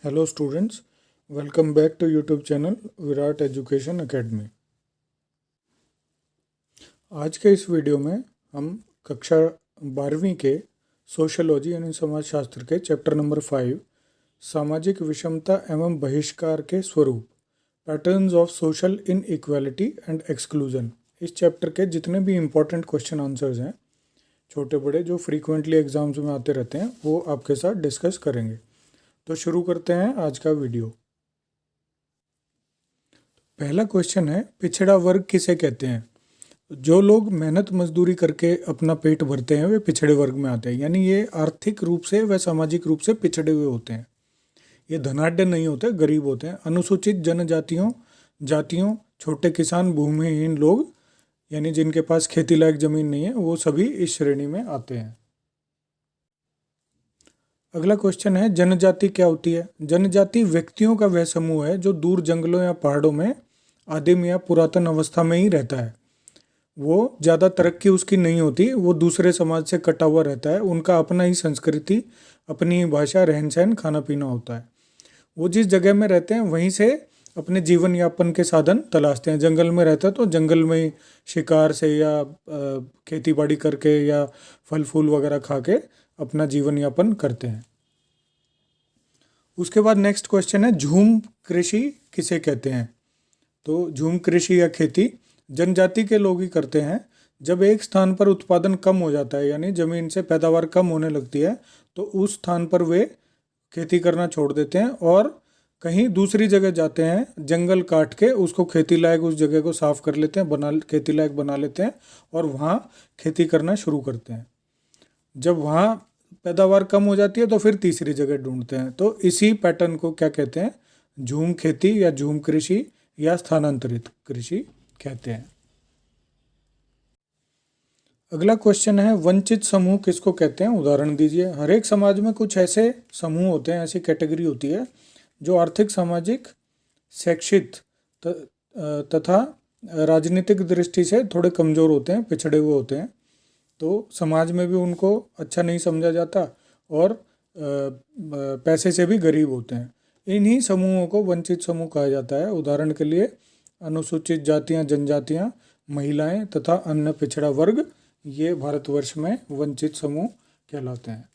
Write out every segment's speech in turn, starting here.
Hello students, welcome back to YouTube channel Virat education academy. आज के इस वीडियो में हम कक्षा 12वीं के सोशोलॉजी यानी समाजशास्त्र के चैप्टर नंबर 5 सामाजिक विषमता एवं बहिष्कार के स्वरूप patterns of social inequality and exclusion, इस चैप्टर के जितने भी इम्पोर्टेंट क्वेश्चन आंसर्स हैं छोटे बड़े जो फ्रीक्वेंटली एग्जाम्स में आते रहते हैं वो आपके साथ डिस्कस करेंगे। तो शुरू करते हैं आज का वीडियो। पहला क्वेश्चन है, पिछड़ा वर्ग किसे कहते हैं? जो लोग मेहनत मजदूरी करके अपना पेट भरते हैं वे पिछड़े वर्ग में आते हैं, यानी ये आर्थिक रूप से व सामाजिक रूप से पिछड़े हुए होते हैं। ये धनाढ्य नहीं होते, गरीब होते हैं। अनुसूचित जनजातियों, जातियों, छोटे किसान, भूमिहीन लोग यानी जिनके पास खेती लायक जमीन नहीं है, वो सभी इस श्रेणी में आते हैं। अगला क्वेश्चन है, जनजाति क्या होती है? जनजाति व्यक्तियों का वह समूह है जो दूर जंगलों या पहाड़ों में आदिम या पुरातन अवस्था में ही रहता है। वो ज़्यादा तरक्की उसकी नहीं होती, वो दूसरे समाज से कटा हुआ रहता है। उनका अपना ही संस्कृति, अपनी ही भाषा, रहन सहन, खाना पीना होता है। वो जिस जगह में रहते हैं वहीं से अपने जीवन यापन के साधन तलाशते हैं। जंगल में रहता है तो जंगल में ही शिकार से या खेती बाड़ी करके या फल फूल वगैरह खा के अपना जीवन यापन करते हैं। उसके बाद नेक्स्ट क्वेश्चन है, झूम कृषि किसे कहते हैं? तो झूम कृषि या खेती जनजाति के लोग ही करते हैं। जब एक स्थान पर उत्पादन कम हो जाता है यानी जमीन से पैदावार कम होने लगती है तो उस स्थान पर वे खेती करना छोड़ देते हैं और कहीं दूसरी जगह जाते हैं, जंगल काट के उसको खेती लायक उस जगह को साफ कर लेते हैं, खेती लायक बना लेते हैं और वहाँ खेती करना शुरू करते हैं। जब वहाँ पैदावार कम हो जाती है तो फिर तीसरी जगह ढूंढते हैं। तो इसी पैटर्न को क्या कहते हैं? झूम खेती या झूम कृषि या स्थानांतरित कृषि कहते हैं। अगला क्वेश्चन है, वंचित समूह किसको कहते हैं? उदाहरण दीजिए। हर एक समाज में कुछ ऐसे समूह होते हैं, ऐसी कैटेगरी होती है जो आर्थिक, सामाजिक, शैक्षिक तथा राजनीतिक दृष्टि से थोड़े कमज़ोर होते हैं, पिछड़े हुए होते हैं। तो समाज में भी उनको अच्छा नहीं समझा जाता और पैसे से भी गरीब होते हैं। इन्हीं समूहों को वंचित समूह कहा जाता है। उदाहरण के लिए अनुसूचित जातियां, जनजातियां, महिलाएं तथा अन्य पिछड़ा वर्ग, ये भारतवर्ष में वंचित समूह कहलाते हैं।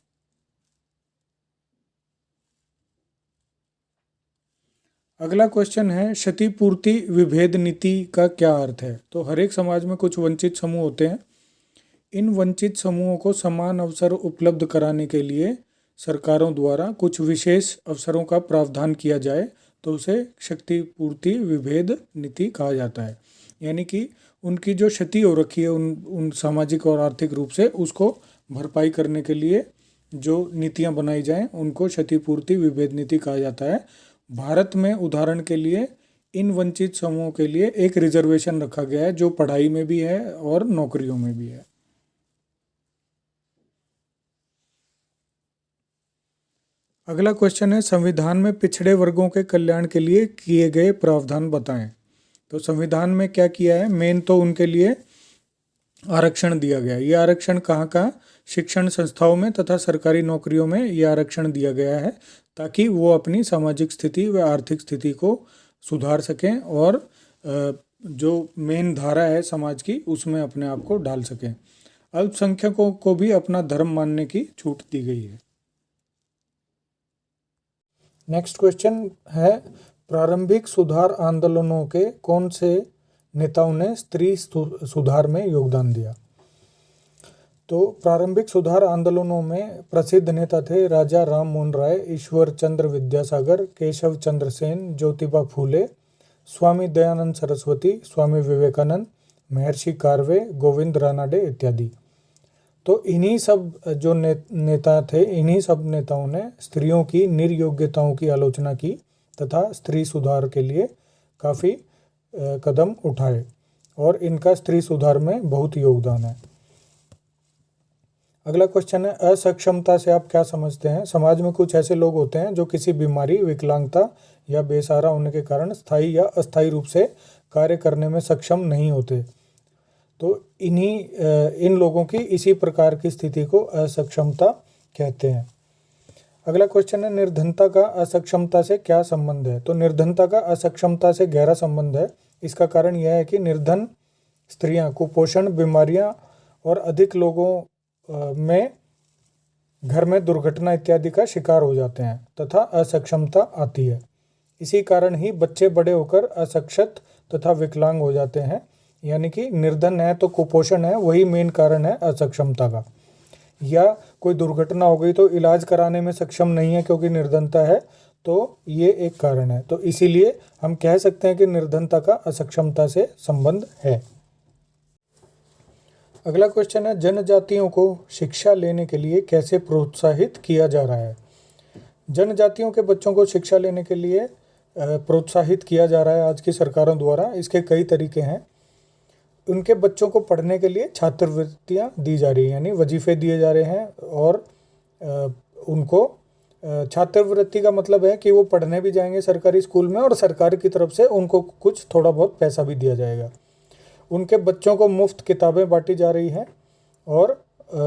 अगला क्वेश्चन है, क्षतिपूर्ति विभेद नीति का क्या अर्थ है? तो हर एक समाज में कुछ वंचित समूह होते हैं। इन वंचित समूहों को समान अवसर उपलब्ध कराने के लिए सरकारों द्वारा कुछ विशेष अवसरों का प्रावधान किया जाए तो उसे क्षतिपूर्ति विभेद नीति कहा जाता है। यानी कि उनकी जो क्षति हो रखी है उन सामाजिक और आर्थिक रूप से, उसको भरपाई करने के लिए जो नीतियां बनाई जाएं उनको क्षतिपूर्ति विभेद नीति कहा जाता है। भारत में उदाहरण के लिए इन वंचित समूहों के लिए एक रिजर्वेशन रखा गया है जो पढ़ाई में भी है और नौकरियों में भी है। अगला क्वेश्चन है, संविधान में पिछड़े वर्गों के कल्याण के लिए किए गए प्रावधान बताएं। तो संविधान में क्या किया है? मेन तो उनके लिए आरक्षण दिया गया है। ये आरक्षण कहाँ कहाँ? शिक्षण संस्थाओं में तथा सरकारी नौकरियों में ये आरक्षण दिया गया है ताकि वो अपनी सामाजिक स्थिति व आर्थिक स्थिति को सुधार सकें और जो मेन धारा है समाज की उसमें अपने आप को ढाल सकें। अल्पसंख्यकों को भी अपना धर्म मानने की छूट दी गई है। नेक्स्ट क्वेश्चन है, प्रारंभिक सुधार आंदोलनों के कौन से नेताओं ने स्त्री सुधार में योगदान दिया? तो प्रारंभिक सुधार आंदोलनों में प्रसिद्ध नेता थे राजा राम मोहन राय, ईश्वर चंद्र विद्यासागर, केशव चंद्र सेन, ज्योतिबा फूले, स्वामी दयानंद सरस्वती, स्वामी विवेकानंद, महर्षि कार्वे, गोविंद रानाडे इत्यादि। तो इन्हीं सब जो नेता थे, इन्हीं सब नेताओं ने स्त्रियों की निर्योग्यताओं की आलोचना की तथा स्त्री सुधार के लिए काफ़ी कदम उठाए और इनका स्त्री सुधार में बहुत योगदान है। अगला क्वेश्चन है, असक्षमता से आप क्या समझते हैं? समाज में कुछ ऐसे लोग होते हैं जो किसी बीमारी, विकलांगता या बेसहारा होने के कारण स्थायी या अस्थायी रूप से कार्य करने में सक्षम नहीं होते। तो इन लोगों की इसी प्रकार की स्थिति को असक्षमता कहते हैं। अगला क्वेश्चन है, निर्धनता का असक्षमता से क्या संबंध है? तो निर्धनता का असक्षमता से गहरा संबंध है। इसका कारण यह है कि निर्धन स्त्रियां कुपोषण, बीमारियां और अधिक लोगों में घर में दुर्घटना इत्यादि का शिकार हो जाते हैं तथा असक्षमता आती है। इसी कारण ही बच्चे बड़े होकर असक्षत तथा विकलांग हो जाते हैं। यानी कि निर्धन है तो कुपोषण है, वही मेन कारण है असक्षमता का। या कोई दुर्घटना हो गई तो इलाज कराने में सक्षम नहीं है क्योंकि निर्धनता है, तो ये एक कारण है। तो इसीलिए हम कह सकते हैं कि निर्धनता का असक्षमता से संबंध है। अगला क्वेश्चन है, जनजातियों को शिक्षा लेने के लिए कैसे प्रोत्साहित किया जा रहा है? जनजातियों के बच्चों को शिक्षा लेने के लिए प्रोत्साहित किया जा रहा है आज की सरकारों द्वारा। इसके कई तरीके हैं। उनके बच्चों को पढ़ने के लिए छात्रवृत्तियां दी जा रही हैं, यानी वजीफे दिए जा रहे हैं। और उनको छात्रवृत्ति का मतलब है कि वो पढ़ने भी जाएंगे सरकारी स्कूल में और सरकार की तरफ से उनको कुछ थोड़ा बहुत पैसा भी दिया जाएगा। उनके बच्चों को मुफ्त किताबें बांटी जा रही हैं और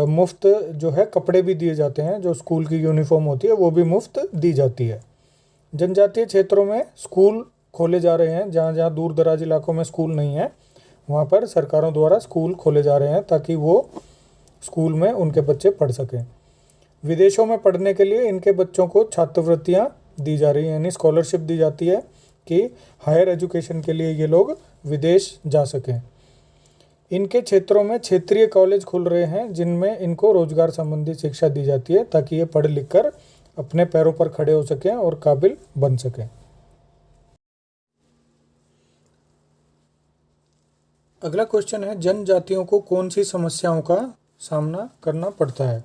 मुफ्त जो है कपड़े भी दिए जाते हैं। जो स्कूल की यूनिफॉर्म होती है वो भी मुफ्त दी जाती है। जनजातीय क्षेत्रों में स्कूल खोले जा रहे हैं। जहाँ जहाँ दूर दराज इलाकों में स्कूल नहीं है वहाँ पर सरकारों द्वारा स्कूल खोले जा रहे हैं ताकि वो स्कूल में उनके बच्चे पढ़ सकें। विदेशों में पढ़ने के लिए इनके बच्चों को छात्रवृत्तियाँ दी जा रही हैं, यानी स्कॉलरशिप दी जाती है कि हायर एजुकेशन के लिए ये लोग विदेश जा सकें। इनके क्षेत्रों में क्षेत्रीय कॉलेज खुल रहे हैं जिनमें इनको रोजगार संबंधी शिक्षा दी जाती है ताकि ये पढ़ लिख कर अपने पैरों पर खड़े हो सकें और काबिल बन सकें। अगला क्वेश्चन है, जनजातियों को कौन सी समस्याओं का सामना करना पड़ता है?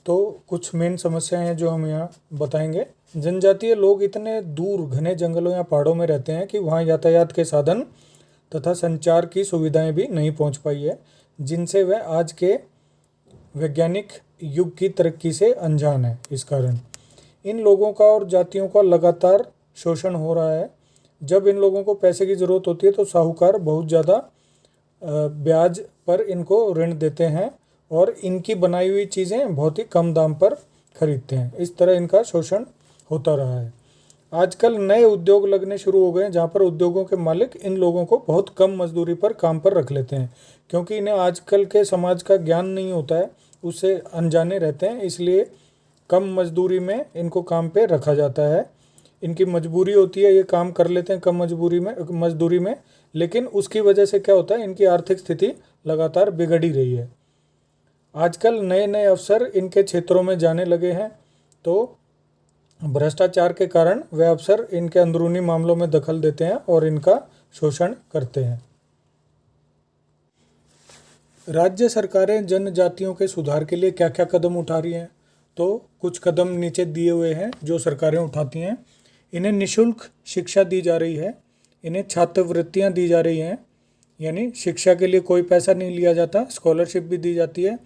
तो कुछ मेन समस्याएं हैं जो हम यहाँ बताएंगे। जनजातीय लोग इतने दूर घने जंगलों या पहाड़ों में रहते हैं कि वहाँ यातायात के साधन तथा संचार की सुविधाएं भी नहीं पहुँच पाई है, जिनसे वह आज के वैज्ञानिक युग की तरक्की से अनजान है। इस कारण इन लोगों का और जातियों का लगातार शोषण हो रहा है। जब इन लोगों को पैसे की ज़रूरत होती है तो साहूकार बहुत ज़्यादा ब्याज पर इनको ऋण देते हैं और इनकी बनाई हुई चीज़ें बहुत ही कम दाम पर खरीदते हैं। इस तरह इनका शोषण होता रहा है। आजकल नए उद्योग लगने शुरू हो गए हैं जहाँ पर उद्योगों के मालिक इन लोगों को बहुत कम मजदूरी पर काम पर रख लेते हैं, क्योंकि इन्हें आजकल के समाज का ज्ञान नहीं होता है, उससे अनजाने रहते हैं, इसलिए कम मजदूरी में इनको काम पे रखा जाता है। इनकी मजबूरी होती है, ये काम कर लेते हैं कम मजदूरी में, लेकिन उसकी वजह से क्या होता है, इनकी आर्थिक स्थिति लगातार बिगड़ ही रही है। आजकल नए नए अफसर इनके क्षेत्रों में जाने लगे हैं, तो भ्रष्टाचार के कारण वे अफसर इनके अंदरूनी मामलों में दखल देते हैं और इनका शोषण करते हैं। राज्य सरकारें जनजातियों के सुधार के लिए क्या क्या कदम उठा रही हैं? तो कुछ कदम नीचे दिए हुए हैं जो सरकारें उठाती हैं। इन्हें निःशुल्क शिक्षा दी जा रही है, इन्हें छात्रवृत्तियां दी जा रही हैं, यानी शिक्षा के लिए कोई पैसा नहीं लिया जाता, स्कॉलरशिप भी दी जाती है।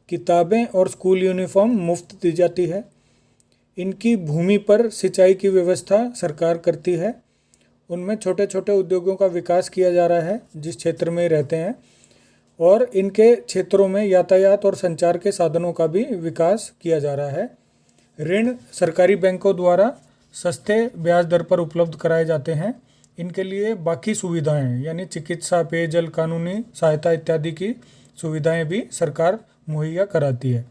किताबें और स्कूल यूनिफॉर्म मुफ्त दी जाती है। इनकी भूमि पर सिंचाई की व्यवस्था सरकार करती है। उनमें छोटे छोटे उद्योगों का विकास किया जा रहा है जिस क्षेत्र में रहते हैं, और इनके क्षेत्रों में यातायात और संचार के साधनों का भी विकास किया जा रहा है। ऋण सरकारी बैंकों द्वारा सस्ते ब्याज दर पर उपलब्ध कराए जाते हैं। इनके लिए बाकी सुविधाएं यानी चिकित्सा, पेयजल, कानूनी सहायता इत्यादि की सुविधाएं भी सरकार मुहैया कराती है।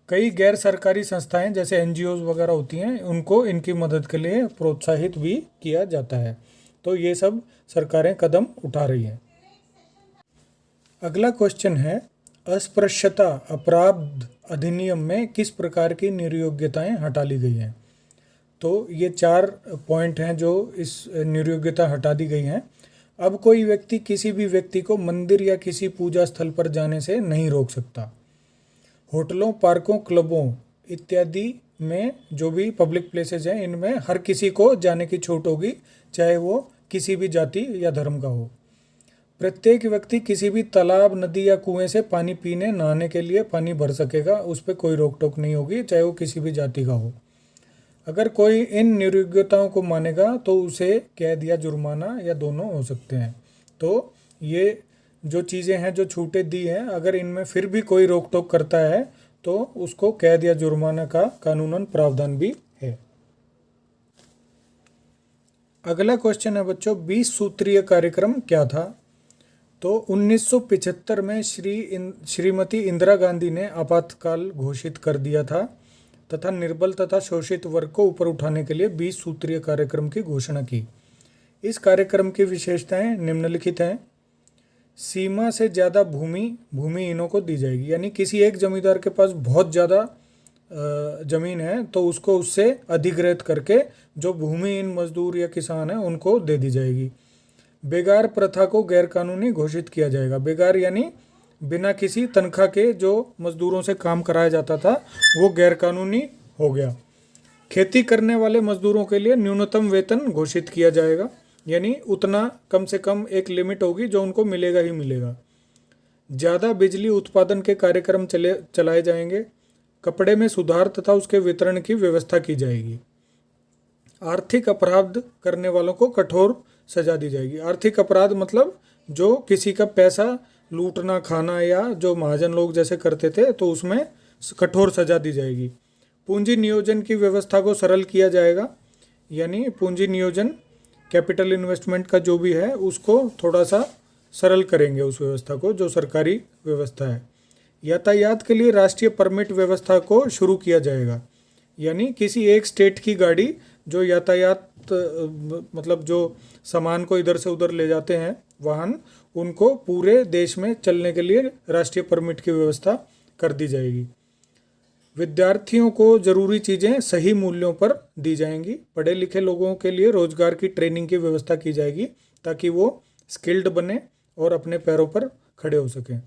कई गैर सरकारी संस्थाएं जैसे NGOs वगैरह होती हैं, उनको इनकी मदद के लिए प्रोत्साहित भी किया जाता है। तो ये सब सरकारें कदम उठा रही हैं। अगला क्वेश्चन है, अस्पृश्यता अपराध अधिनियम में किस प्रकार की निरयोग्यताएं हटा ली गई हैं? तो ये 4 पॉइंट हैं जो इस निरयोग्यता हटा दी गई हैं। अब कोई व्यक्ति किसी भी व्यक्ति को मंदिर या किसी पूजा स्थल पर जाने से नहीं रोक सकता। होटलों, पार्कों, क्लबों इत्यादि में जो भी पब्लिक प्लेसेस हैं, इनमें हर किसी को जाने की छूट होगी, चाहे वो किसी भी जाति या धर्म का हो। प्रत्येक व्यक्ति किसी भी तालाब, नदी या कुएं से पानी पीने, नहाने के लिए पानी भर सकेगा, उस पर कोई रोक टोक नहीं होगी, चाहे वो किसी भी जाति का हो। अगर कोई इन निरयोग्यताओं को मानेगा तो उसे कैद या जुर्माना या दोनों हो सकते हैं। तो ये जो चीज़ें हैं, जो छूटें दी हैं, अगर इनमें फिर भी कोई रोक टोक करता है तो उसको कैद या जुर्माना का कानूनन प्रावधान भी है। अगला क्वेश्चन है बच्चों, 20 सूत्रीय कार्यक्रम क्या था? तो 1975 में श्रीमती इंदिरा गांधी ने आपातकाल घोषित कर दिया था तथा निर्बल तथा शोषित वर्ग को ऊपर उठाने के लिए 20 सूत्रीय कार्यक्रम की घोषणा की। इस कार्यक्रम की विशेषताएं निम्नलिखित हैं। सीमा से ज़्यादा भूमिहीनों को दी जाएगी, यानी किसी एक जमींदार के पास बहुत ज़्यादा जमीन है तो उसको उससे अधिग्रहित करके जो भूमिहीन मजदूर या किसान है उनको दे दी जाएगी। बेगार प्रथा को गैरकानूनी घोषित किया जाएगा। बेगार यानी बिना किसी तनख्वाह के जो मजदूरों से काम कराया जाता था वो गैरकानूनी हो गया। खेती करने वाले मजदूरों के लिए न्यूनतम वेतन घोषित किया जाएगा, यानी उतना कम से कम एक लिमिट होगी जो उनको मिलेगा ही मिलेगा। ज़्यादा बिजली उत्पादन के कार्यक्रम चलाए जाएंगे। कपड़े में सुधार तथा उसके वितरण की व्यवस्था की जाएगी। आर्थिक अपराध करने वालों को कठोर सजा दी जाएगी। आर्थिक अपराध मतलब जो किसी का पैसा लूटना खाना या जो महाजन लोग जैसे करते थे तो उसमें कठोर सजा दी जाएगी। पूंजी नियोजन की व्यवस्था को सरल किया जाएगा, यानी पूंजी नियोजन कैपिटल इन्वेस्टमेंट का जो भी है उसको थोड़ा सा सरल करेंगे उस व्यवस्था को जो सरकारी व्यवस्था है। यातायात के लिए राष्ट्रीय परमिट व्यवस्था को शुरू किया जाएगा, यानी किसी एक स्टेट की गाड़ी जो यातायात मतलब जो सामान को इधर से उधर ले जाते हैं वाहन, उनको पूरे देश में चलने के लिए राष्ट्रीय परमिट की व्यवस्था कर दी जाएगी। विद्यार्थियों को जरूरी चीज़ें सही मूल्यों पर दी जाएंगी। पढ़े लिखे लोगों के लिए रोजगार की ट्रेनिंग की व्यवस्था की जाएगी ताकि वो स्किल्ड बने और अपने पैरों पर खड़े हो सकें।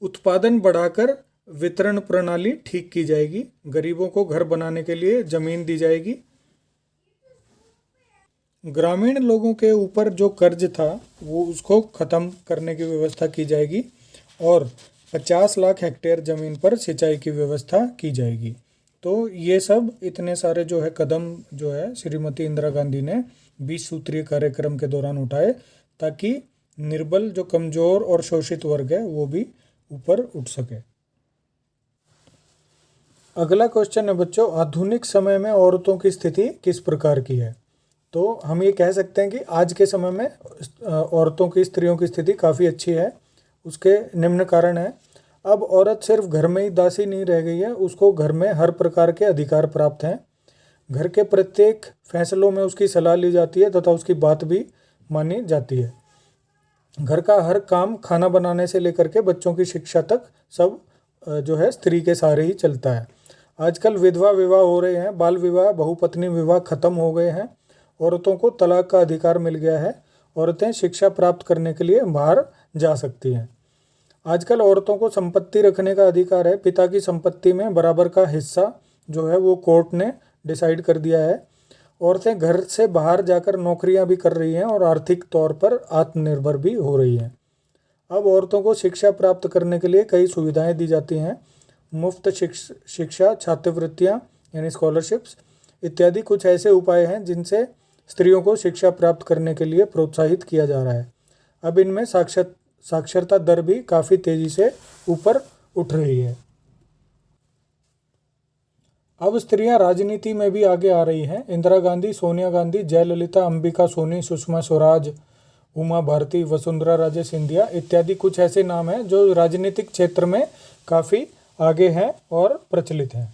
उत्पादन बढ़ाकर वितरण प्रणाली ठीक की जाएगी। गरीबों को घर बनाने के लिए जमीन दी जाएगी। ग्रामीण लोगों के ऊपर जो कर्ज था वो उसको ख़त्म करने की व्यवस्था की जाएगी और 50 लाख हेक्टेयर ज़मीन पर सिंचाई की व्यवस्था की जाएगी। तो ये सब इतने सारे जो है कदम जो है श्रीमती इंदिरा गांधी ने 20 सूत्रीय कार्यक्रम के दौरान उठाए ताकि निर्बल जो कमज़ोर और शोषित वर्ग है वो भी ऊपर उठ सके। अगला क्वेश्चन है बच्चों, आधुनिक समय में औरतों की स्थिति किस प्रकार की है? तो हम ये कह सकते हैं कि आज के समय में औरतों की स्त्रियों की स्थिति काफ़ी अच्छी है। उसके निम्न कारण है। अब औरत सिर्फ घर में ही दासी नहीं रह गई है, उसको घर में हर प्रकार के अधिकार प्राप्त हैं। घर के प्रत्येक फैसलों में उसकी सलाह ली जाती है तथा उसकी बात भी मानी जाती है। घर का हर काम खाना बनाने से लेकर के बच्चों की शिक्षा तक सब जो है स्त्री के सहारे ही चलता है। आजकल विधवा विवाह हो रहे हैं, बाल विवाह बहुपत्नी विवाह खत्म हो गए हैं। औरतों को तलाक का अधिकार मिल गया है। औरतें शिक्षा प्राप्त करने के लिए बाहर जा सकती हैं। आजकल औरतों को संपत्ति रखने का अधिकार है। पिता की संपत्ति में बराबर का हिस्सा जो है वो कोर्ट ने डिसाइड कर दिया है। औरतें घर से बाहर जाकर नौकरियां भी कर रही हैं और आर्थिक तौर पर आत्मनिर्भर भी हो रही हैं। अब औरतों को शिक्षा प्राप्त करने के लिए कई सुविधाएं दी जाती हैं। मुफ्त शिक्षा, छात्रवृत्तियां यानी स्कॉलरशिप्स इत्यादि कुछ ऐसे उपाय हैं जिनसे स्त्रियों को शिक्षा प्राप्त करने के लिए प्रोत्साहित किया जा रहा है। अब इनमें साक्षरता दर भी काफ़ी तेज़ी से ऊपर उठ रही है। अब स्त्रियां राजनीति में भी आगे आ रही हैं। इंदिरा गांधी, सोनिया गांधी, जयललिता, अंबिका सोनी, सुषमा स्वराज, उमा भारती, वसुंधरा राजे सिंधिया इत्यादि कुछ ऐसे नाम हैं जो राजनीतिक क्षेत्र में काफ़ी आगे हैं और प्रचलित हैं।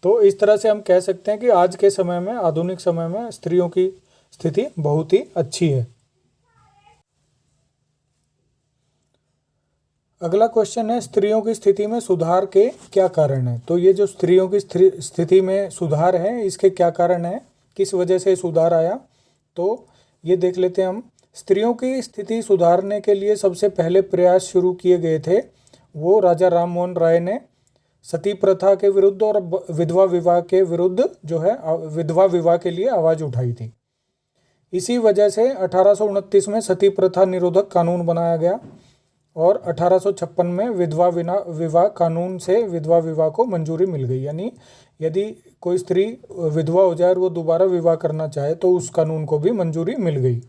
तो इस तरह से हम कह सकते हैं कि आज के समय में, आधुनिक समय में स्त्रियों की स्थिति बहुत ही अच्छी है। अगला क्वेश्चन है, स्त्रियों की स्थिति में सुधार के क्या कारण हैं? तो ये जो स्त्रियों की स्थिति में सुधार है, इसके क्या कारण है, किस वजह से सुधार आया, तो ये देख लेते हैं हम। स्त्रियों की स्थिति सुधारने के लिए सबसे पहले प्रयास शुरू किए गए थे वो राजा राम मोहन राय ने सती प्रथा के विरुद्ध और विधवा विवाह के विरुद्ध जो है विधवा विवाह के लिए आवाज़ उठाई थी। इसी वजह से 1829 में सती प्रथा निरोधक कानून बनाया गया और 1856 में विधवा विवाह कानून से विधवा विवाह को मंजूरी मिल गई। यानी यदि कोई स्त्री विधवा हो जाए और वो दोबारा विवाह करना चाहे तो उस कानून को भी मंजूरी मिल गई,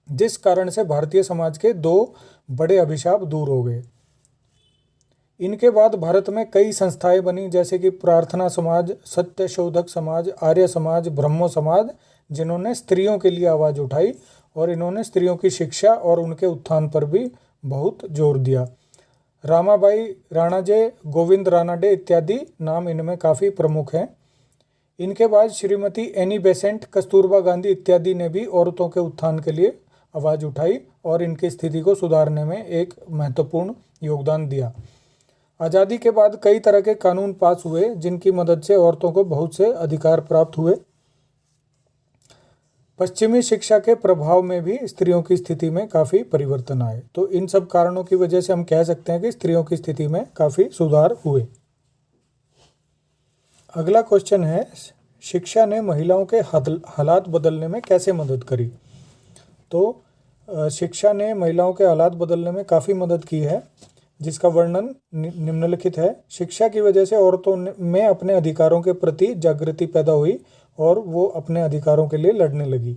जिस कारण से भारतीय समाज के दो बड़े अभिशाप दूर हो गए। इनके बाद भारत में कई संस्थाएं बनी, जैसे कि प्रार्थना समाज, सत्य शोधक समाज, आर्य समाज, ब्रह्मो समाज, जिन्होंने स्त्रियों के लिए आवाज़ उठाई और इन्होंने स्त्रियों की शिक्षा और उनके उत्थान पर भी बहुत जोर दिया। रामाबाई राणाजे, गोविंद रानाडे इत्यादि नाम इनमें काफ़ी प्रमुख हैं। इनके बाद श्रीमती एनी बेसेंट, कस्तूरबा गांधी इत्यादि ने भी औरतों के उत्थान के लिए आवाज़ उठाई और इनकी स्थिति को सुधारने में एक महत्वपूर्ण योगदान दिया। आज़ादी के बाद कई तरह के कानून पास हुए जिनकी मदद से औरतों को बहुत से अधिकार प्राप्त हुए। पश्चिमी शिक्षा के प्रभाव में भी स्त्रियों की स्थिति में काफ़ी परिवर्तन आए। तो इन सब कारणों की वजह से हम कह सकते हैं कि स्त्रियों की स्थिति में काफ़ी सुधार हुए। अगला क्वेश्चन है, शिक्षा ने महिलाओं के हालात बदलने में कैसे मदद करी? तो शिक्षा ने महिलाओं के हालात बदलने में काफ़ी मदद की है, जिसका वर्णन निम्नलिखित है। शिक्षा की वजह से औरतों में अपने अधिकारों के प्रति जागृति पैदा हुई और वो अपने अधिकारों के लिए लड़ने लगी।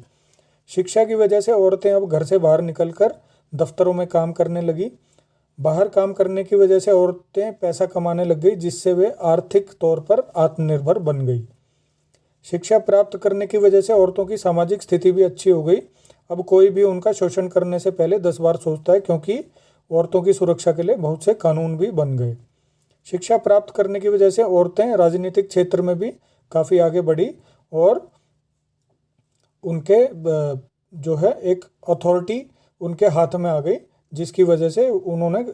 शिक्षा की वजह से औरतें अब घर से बाहर निकलकर दफ्तरों में काम करने लगी। बाहर काम करने की वजह से औरतें पैसा कमाने लग गई, जिससे वे आर्थिक तौर पर आत्मनिर्भर बन गई। शिक्षा प्राप्त करने की वजह से औरतों की सामाजिक स्थिति भी अच्छी हो गई। अब कोई भी उनका शोषण करने से पहले 10 बार सोचता है, क्योंकि औरतों की सुरक्षा के लिए बहुत से कानून भी बन गए। शिक्षा प्राप्त करने की वजह से औरतें राजनीतिक क्षेत्र में भी काफ़ी आगे बढ़ी और उनके जो है एक अथॉरिटी उनके हाथ में आ गई, जिसकी वजह से उन्होंने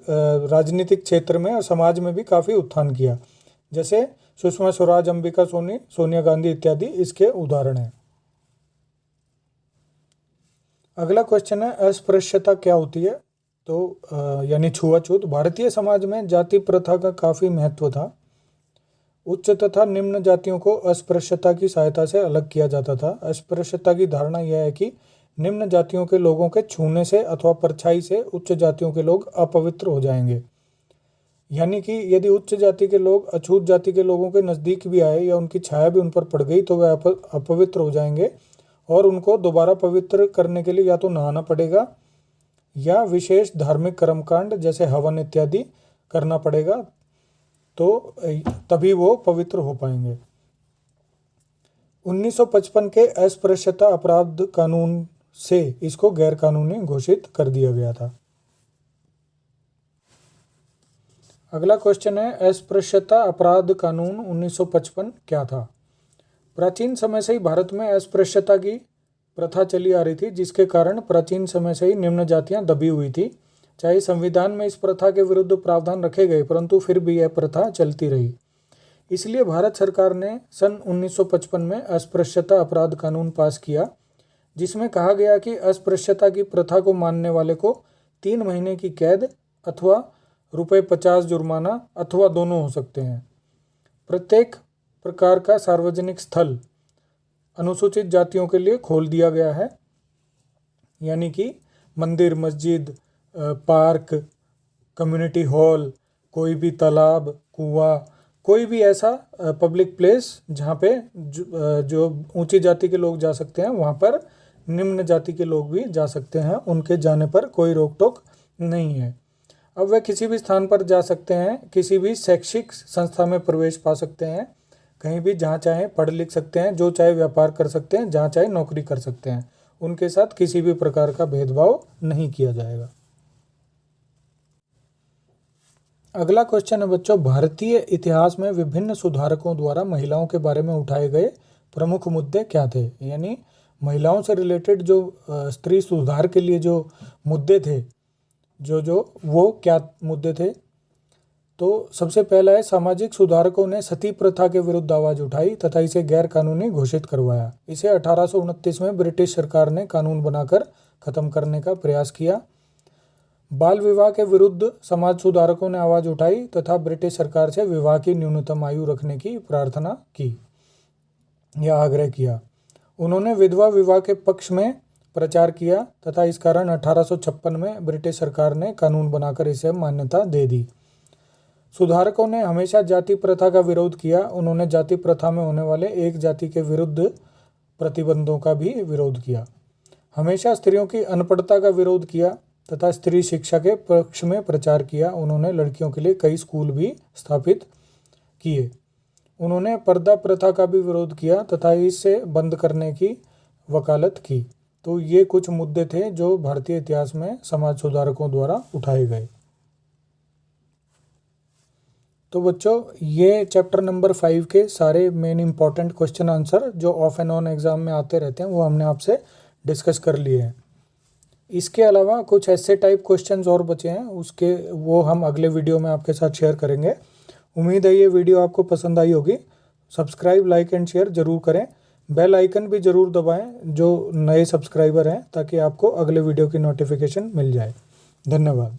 राजनीतिक क्षेत्र में और समाज में भी काफ़ी उत्थान किया। जैसे सुषमा स्वराज, अंबिका सोनी, सोनिया गांधी इत्यादि इसके उदाहरण हैं। अगला क्वेश्चन है, अस्पृश्यता क्या होती है? तो यानी छुआछूत। भारतीय समाज में जाति प्रथा का काफ़ी महत्व था। उच्च तथा निम्न जातियों को अस्पृश्यता की सहायता से अलग किया जाता था। अस्पृश्यता की धारणा यह है कि निम्न जातियों के लोगों के छूने से अथवा परछाई से उच्च जातियों के लोग अपवित्र हो जाएंगे। यानी कि यदि उच्च जाति के लोग अछूत जाति के लोगों के नज़दीक भी आए या उनकी छाया भी उन पर पड़ गई तो वे अपवित्र हो जाएंगे और उनको दोबारा पवित्र करने के लिए या तो नहाना पड़ेगा या विशेष धार्मिक कर्मकांड जैसे हवन इत्यादि करना पड़ेगा, तो तभी वो पवित्र हो पाएंगे। 1955 के अस्पृश्यता अपराध कानून से इसको गैर कानूनी घोषित कर दिया गया था। अगला क्वेश्चन है, अस्पृश्यता अपराध कानून 1955 क्या था? प्राचीन समय से ही भारत में अस्पृश्यता की प्रथा चली आ रही थी, जिसके कारण प्राचीन समय से ही निम्न जातियां दबी हुई थी। चाहे संविधान में इस प्रथा के विरुद्ध प्रावधान रखे गए, परंतु फिर भी यह प्रथा चलती रही। इसलिए भारत सरकार ने सन 1955 में अस्पृश्यता अपराध कानून पास किया, जिसमें कहा गया कि अस्पृश्यता की प्रथा को मानने वाले को 3 महीने की कैद अथवा ₹50 जुर्माना अथवा दोनों हो सकते हैं। प्रत्येक प्रकार का सार्वजनिक स्थल अनुसूचित जातियों के लिए खोल दिया गया है, यानी कि मंदिर, मस्जिद, पार्क, कम्युनिटी हॉल, कोई भी तालाब, कुआं, कोई भी ऐसा पब्लिक प्लेस जहाँ पे जो ऊंची जाति के लोग जा सकते हैं, वहाँ पर निम्न जाति के लोग भी जा सकते हैं। उनके जाने पर कोई रोक टोक नहीं है। अब वे किसी भी स्थान पर जा सकते हैं, किसी भी शैक्षिक संस्था में प्रवेश पा सकते हैं, कहीं भी जहाँ चाहे पढ़ लिख सकते हैं, जो चाहे व्यापार कर सकते हैं, जहाँ चाहे नौकरी कर सकते हैं। उनके साथ किसी भी प्रकार का भेदभाव नहीं किया जाएगा। अगला क्वेश्चन है बच्चों, भारतीय इतिहास में विभिन्न सुधारकों द्वारा महिलाओं के बारे में उठाए गए प्रमुख मुद्दे क्या थे? यानी महिलाओं से रिलेटेड जो स्त्री सुधार के लिए जो मुद्दे थे, वो क्या मुद्दे थे? तो सबसे पहला है, सामाजिक सुधारकों ने सती प्रथा के विरुद्ध आवाज़ उठाई तथा इसे गैर कानूनी घोषित करवाया। इसे 1829 में ब्रिटिश सरकार ने कानून बनाकर खत्म करने का प्रयास किया। बाल विवाह के विरुद्ध समाज सुधारकों ने आवाज़ उठाई तथा ब्रिटिश सरकार से विवाह की न्यूनतम आयु रखने की प्रार्थना की या आग्रह किया। उन्होंने विधवा विवाह के पक्ष में प्रचार किया तथा इस कारण 1856 में ब्रिटिश सरकार ने कानून बनाकर इसे मान्यता दे दी। सुधारकों ने हमेशा जाति प्रथा का विरोध किया। उन्होंने जाति प्रथा में होने वाले एक जाति के विरुद्ध प्रतिबंधों का भी विरोध किया। हमेशा स्त्रियों की अनपढ़ता का विरोध किया। तथा स्त्री शिक्षा के पक्ष में प्रचार किया। उन्होंने लड़कियों के लिए कई स्कूल भी स्थापित किए। उन्होंने पर्दा प्रथा का भी विरोध किया तथा इसे बंद करने की वकालत की। तो ये कुछ मुद्दे थे जो भारतीय इतिहास में समाज सुधारकों द्वारा उठाए गए। तो बच्चों, ये चैप्टर नंबर 5 के सारे मेन इंपॉर्टेंट क्वेश्चन आंसर जो ऑफ एंड ऑन एग्जाम में आते रहते हैं वो हमने आपसे डिस्कस कर लिए हैं। इसके अलावा कुछ ऐसे टाइप क्वेश्चंस और बचे हैं, वो हम अगले वीडियो में आपके साथ शेयर करेंगे। उम्मीद है ये वीडियो आपको पसंद आई होगी। सब्सक्राइब, लाइक एंड शेयर जरूर करें। बेल आइकन भी ज़रूर दबाएं जो नए सब्सक्राइबर हैं, ताकि आपको अगले वीडियो की नोटिफिकेशन मिल जाए। धन्यवाद।